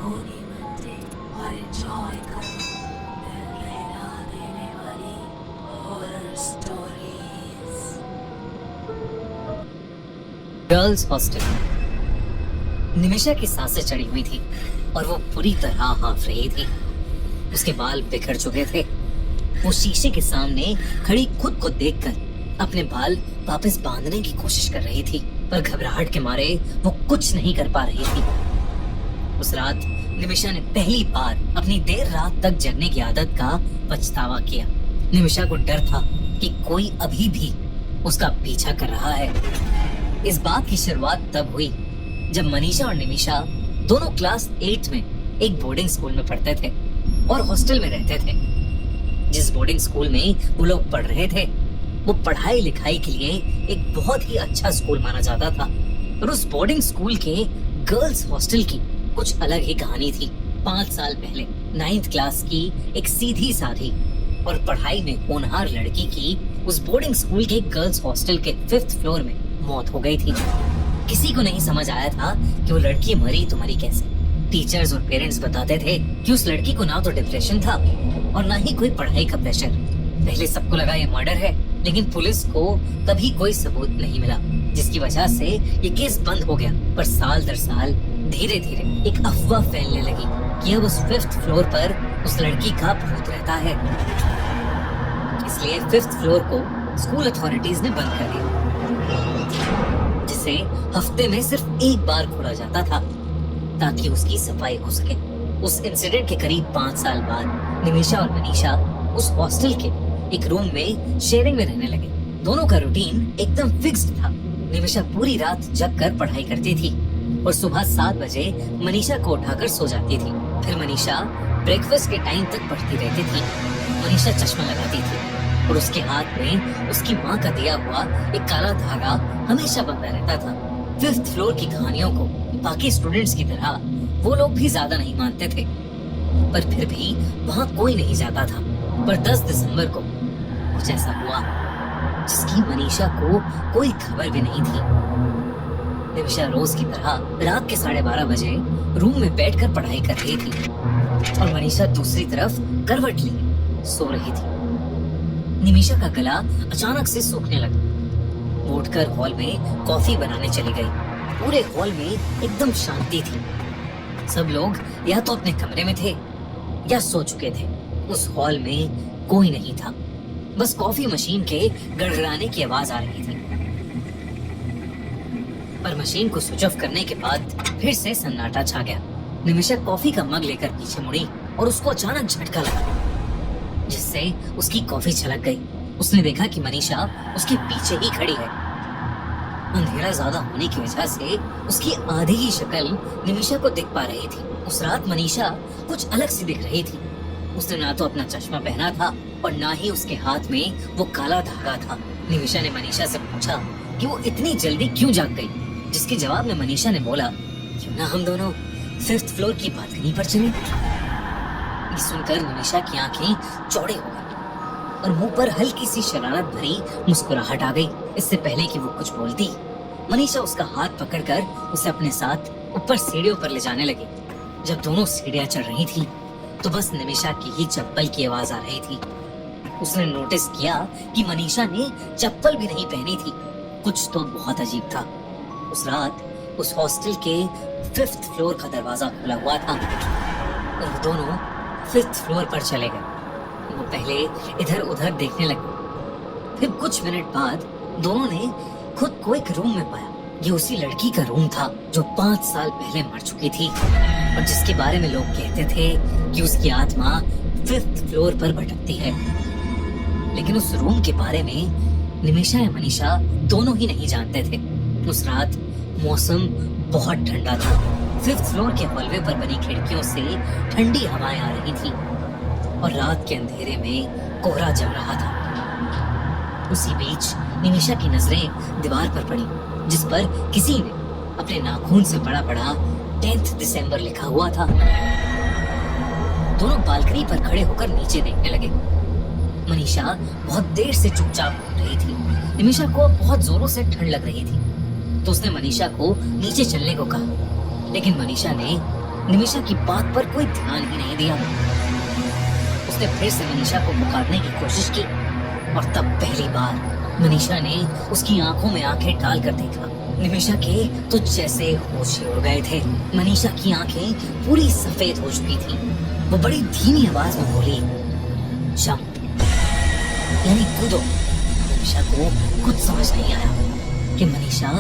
होनी बनते और एंजॉय करो दिल बहला देने वाली horror stories. Girls hostel. Nimisha की सांसें चढ़ी हुई थी और वो पूरी तरह हाँफ रही थी। उसके बाल बिखर चुके थे। वो शीशे के सामने खड़ी खुद को देखकर अपने बाल वापस बांधने की कोशिश कर रही थी, पर घबराहट के मारे वो कुछ नहीं कर पा रही थी। उस रात निमिषा ने पहली बार अपनी देर रात तक जगने की आदत का पछतावा किया। निमिषा को डर था कि कोई अभी भी उसका पीछा कर रहा है। इस बात की शुरुआत तब हुई जब मनीषा और निमिषा दोनों क्लास 8 में एक बोर्डिंग स्कूल में पढ़ते थे और हॉस्टल में रहते थे। जिस बोर्डिंग स्कूल में वो लोग पढ़ रहे थे वो पढ़ाई लिखाई के लिए एक बहुत ही अच्छा स्कूल माना जाता था। और उस बोर्डिंग स्कूल के गर्ल्स हॉस्टल की कुछ अलग ही कहानी थी। 5 साल पहले 9th क्लास की एक सीधी साधी और पढ़ाई में होनहार लड़की की उस बोर्डिंग स्कूल के गर्ल्स हॉस्टल के 5th फ्लोर में मौत हो गई थी। किसी को नहीं समझ आया था कि वो लड़की मरी तो मरी कैसे। टीचर्स और पेरेंट्स बताते थे कि उस लड़की को ना तो डिप्रेशन था और ना ही कोई पढ़ाई का प्रेशर। पहले सबको लगा ये मर्डर है, लेकिन पुलिस को कभी कोई सबूत नहीं मिला, जिसकी वजह से ये केस बंद हो गया। पर साल दर साल धीरे धीरे एक अफवाह फैलने लगी कि अब उस 5th फ्लोर पर उस लड़की का भूत रहता है। इसलिए 5th फ्लोर को स्कूल अथॉरिटीज ने बंद कर दिया, जिसे हफ्ते में सिर्फ एक बार खोला जाता था ताकि उसकी सफाई हो सके। उस इंसिडेंट के करीब 5 साल बाद निमिषा और मनीषा उस हॉस्टल के एक रूम में शेयरिंग में रहने लगे। दोनों का रूटीन एकदम फिक्स्ड था। निमिषा पूरी रात जग कर पढ़ाई करती थी और सुबह 7 बजे मनीषा को उठाकर सो जाती थी। फिर मनीषा ब्रेकफास्ट के टाइम तक पढ़ती रहती थी। मनीषा चश्मा लगाती थी और उसके हाथ में उसकी माँ का दिया हुआ एक काला धागा हमेशा बंधा रहता था। 5th फ्लोर की कहानियों को बाकी स्टूडेंट्स की तरह वो लोग भी ज्यादा नहीं मानते थे, पर फिर भी वहाँ कोई नहीं जाता था। पर 10 दिसंबर को कुछ ऐसा हुआ जिसकी मनीषा को कोई खबर भी नहीं थी। निमिषा रोज की तरह रात के 12:30 बजे रूम में बैठकर पढ़ाई कर रही थी और मनीषा दूसरी तरफ करवट लिए सो रही थी। निमिषा का गला अचानक से सूखने लगा। वो उठकर हॉल में कॉफी बनाने चली गई। पूरे हॉल में एकदम शांति थी। सब लोग या तो अपने कमरे में थे या सो चुके थे। उस हॉल में कोई नहीं था, बस कॉफी मशीन के गड़गड़ाने की आवाज आ रही थी। पर मशीन को स्विच ऑफ करने के बाद फिर से सन्नाटा छा गया। निमिषा कॉफी का मग लेकर पीछे मुड़ी और उसको अचानक झटका लगा, जिससे उसकी कॉफी छलक गई। उसने देखा कि मनीषा उसके पीछे ही खड़ी है। अंधेरा ज्यादा होने की वजह से उसकी आधी ही शक्ल निमिषा को दिख पा रही थी। उस रात मनीषा कुछ अलग सी दिख रही थी। उसने ना तो अपना चश्मा पहना था और ना ही उसके हाथ में वो काला धागा था। निमिषा ने मनीषा से पूछा कि वो इतनी जल्दी क्यों जाग गई, जिसके जवाब में मनीषा ने बोला, क्यों ना हम दोनों 5th फ्लोर की बालकनी पर चले। ये सुनकर निमिषा की आंखें चौड़ी हो गई और मुंह पर हल्की सी शरारत भरी मुस्कुराहट आ गई। इससे पहले कि वो कुछ बोलती, मनीषा उसका हाथ पकड़कर उसे अपने साथ ऊपर सीढ़ियों पर ले जाने लगी। जब दोनों सीढ़ियां चढ़ रही थी तो बस निमिषा की ही चप्पल की आवाज आ रही थी। उसने नोटिस किया कि मनीषा ने चप्पल भी नहीं पहनी थी। कुछ तो बहुत अजीब था। उस रात उस हॉस्टल के 5th फ्लोर का दरवाजा खुला हुआ था और वो दोनों 5th फ्लोर पर चले गए। वो पहले इधर उधर देखने लगे। फिर कुछ मिनट बाद दोनों ने खुद को एक रूम में पाया। ये उसी लड़की का रूम था जो 5 साल पहले मर चुकी थी और जिसके बारे में लोग कहते थे कि उसकी आत्मा 5th फ्लोर पर भटकती है। लेकिन उस रूम के बारे में निमिषा या मनीषा दोनों ही नहीं जानते थे। उस रात मौसम बहुत ठंडा था। 5th फ्लोर के हॉलवे पर बनी खिड़कियों से ठंडी हवाएं आ रही थी और रात के अंधेरे में कोहरा जम रहा था। उसी बीच निमिषा की नजरें दीवार पर पड़ी, जिस पर किसी ने अपने नाखून से बड़ा बड़ा 10th दिसंबर लिखा हुआ था। दोनों बालकनी पर खड़े होकर नीचे देखने लगे। मनीषा बहुत देर से चुपचाप घूम रही थी। निमिषा को बहुत जोरों से ठंड लग रही थी तो उसने मनीषा को नीचे चलने को कहा, लेकिन मनीषा ने निमिषा की बात पर कोई ध्यान ही नहीं दिया। उसने फिर से मनीषा को पुकारने की कोशिश की और तब पहली बार मनीषा ने उसकी आंखों में आंखें डालकर देखा। निमिषा के तो जैसे होश ही उड़ गए थे। मनीषा की आंखें पूरी सफेद हो चुकी थी। वो बड़ी धीमी आवाज में बोली, जंप, यानी कूदो। मनीषा को कुछ समझ नहीं आया कि मनीषा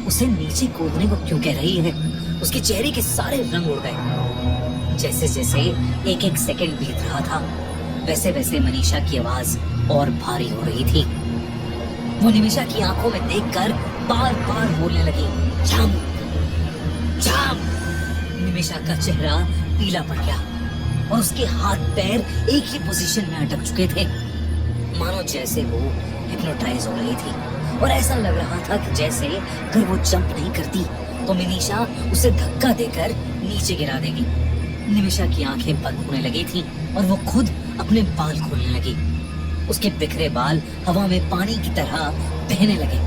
उसे नीचे कूदने को क्यों कह रही है। उसके चेहरे के सारे रंग उड़ गए। जैसे जैसे एक एक सेकंड बीत रहा था, वैसे वैसे मनीषा की आवाज और भारी हो रही थी। वो निमिषा की आंखों में देखकर बार बार बोलने लगी, जंप, जंप। निमिषा का चेहरा पीला पड़ गया और उसके हाथ पैर एक ही पोजीशन में अटक चुके थे, मानो जैसे वो हिप्नोटाइज हो रही थी। और ऐसा लग रहा था कि जैसे अगर वो जंप नहीं करती तो मनीषा उसे धक्का देकर नीचे गिरा देगी। निमिषा की आंखें बंद होने लगी थी और वो खुद अपने बाल खोलने लगी। उसके बिखरे बाल हवा में पानी की तरह बहने लगे।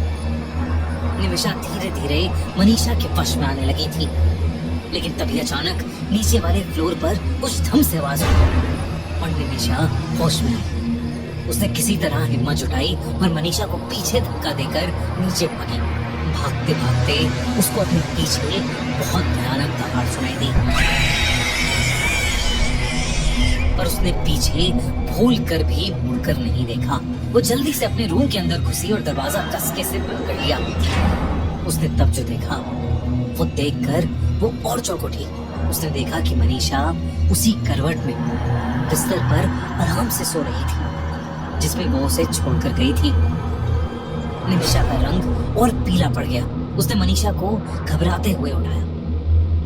निमिषा धीरे धीरे मनीषा के वश में आने लगी थी, लेकिन तभी अचानक नीचे वाले फ्लोर पर कुछ धम से आवाज आई और निमिषा होश में आई। उसने किसी तरह हिम्मत जुटाई और मनीषा को पीछे धक्का देकर नीचे भागी। भागते भागते उसको अपने पीछे बहुत भयानक दहाड़ सुनाई दी, पर उसने पीछे भूल कर भी मुड़कर नहीं देखा। वो जल्दी से अपने रूम के अंदर घुसी और दरवाजा कसके से बंद कर लिया। उसने तब जो देखा वो देखकर वो और चौंक उठी। उसने देखा कि मनीषा उसी करवट में बिस्तर पर आराम से सो रही थी जिसमें वो उसे छोड़कर गई थी। निमिषा का रंग और पीला पड़ गया। उसने मनीषा को घबराते हुए उठाया।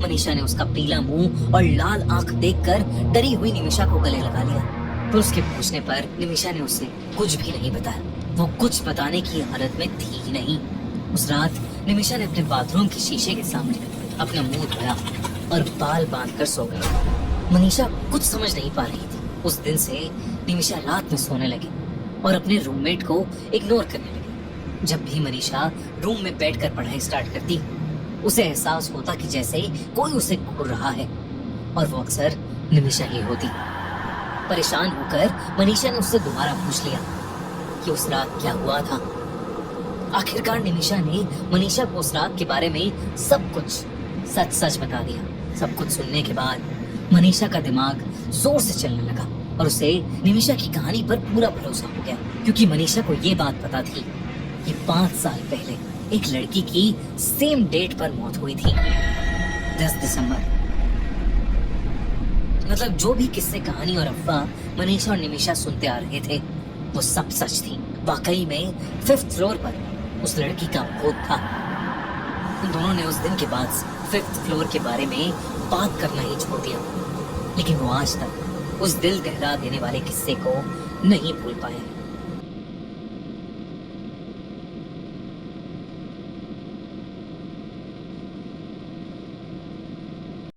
मनीषा ने उसका पीला मुंह और लाल आंख देखकर डरी हुई निमिषा को गले लगा लिया। पर उसके पूछने पर निमिषा ने उससे कुछ भी नहीं बताया। वो कुछ बताने की हालत में थी ही नहीं। उस रात निमिषा ने अपने बाथरूम के शीशे के सामने अपना मुंह धोया और बाल बांधकर सो गई। मनीषा कुछ समझ नहीं पा रही थी। उस दिन से निमिषा रात में सोने लगी और अपने रूममेट को इग्नोर करने लगी। जब भी मनीषा रूम में बैठकर पढ़ाई स्टार्ट करती, उसे एहसास होता कि जैसे कोई उसे घूर रहा है, और वो अक्सर निमिषा ही होती। परेशान होकर मनीषा ने उससे दोबारा पूछ लिया कि उस रात क्या हुआ था। आखिरकार निमिषा ने मनीषा को उस रात के बारे में सब कुछ सच सच बता दिया। सब कुछ सुनने के बाद मनीषा का दिमाग जोर से चलने लगा और उसे निमिषा की कहानी पर पूरा भरोसा हो गया, क्योंकि मनीषा को ये बात पता थी कि 5 साल पहले एक लड़की की सेम डेट पर मौत हुई थी, 10 दिसंबर। मतलब जो भी किस्से, कहानी और अफवाह मनीषा और निमिषा सुनते आ रहे थे वो सब सच थी। वाकई में 5th फ्लोर पर उस लड़की का भूत था। उन दोनों ने उस दिन के बाद 5th फ्लोर के बारे में बात करना ही छोड़ दिया, लेकिन वो आज तक उस दिल दहला देने वाले किस्से को नहीं भूल पाए।